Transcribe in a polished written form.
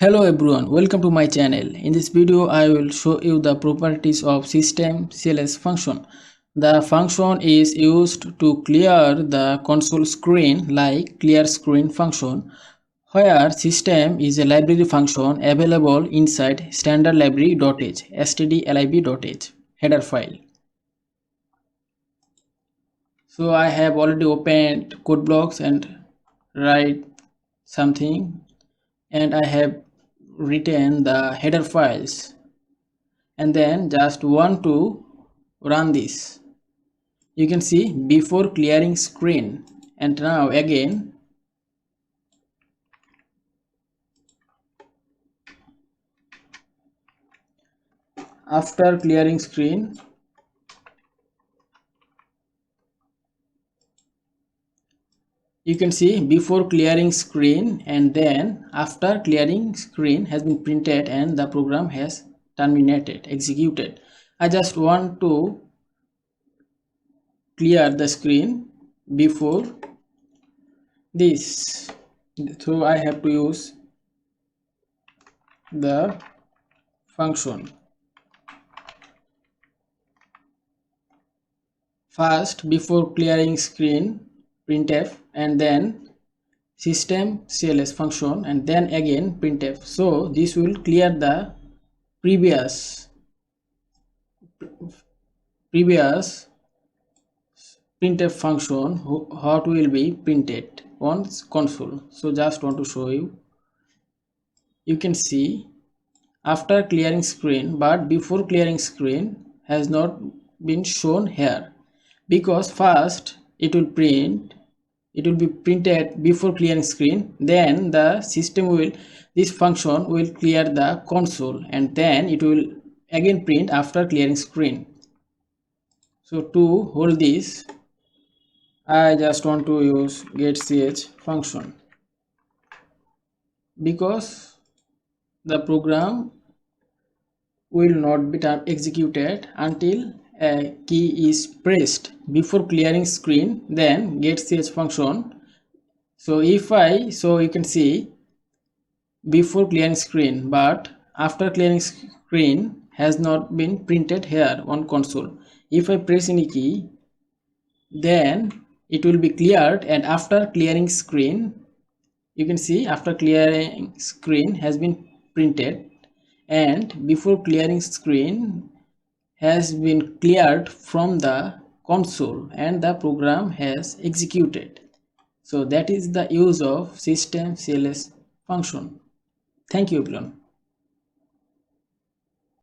Hello everyone, welcome to my channel. In this video, I will show you the properties of system cls function. The function is used to clear the console screen like clear screen function, where system is a library function available inside stdlib.h, stdlib.h header file. So I have already opened code blocks and write something, and I have written the header files, and then just want to run this. You can see before clearing screen, and now again after clearing screen. You can see before clearing screen and then after clearing screen has been printed and the program has terminated, executed. I just want to clear the screen before this, so I have to use the function. First, before clearing screen, printf, and then system cls function, and then again printf. So this will clear the previous printf function what will be printed on console. So just want to show you. You can see after clearing screen, but before clearing screen has not been shown here, because first it will be printed before clearing screen, then the system will, this function will clear the console, and then it will again print after clearing screen. So to hold this, I just want to use getch function, because the program will not be executed until a key is pressed before clearing screen, then getch function. So you can see before clearing screen, but after clearing screen has not been printed here on console. If I press any key, then it will be cleared, and after clearing screen, you can see after clearing screen has been printed, and before clearing screen has been cleared from the console and the program has executed. So that is the use of system cls function. Thank you everyone.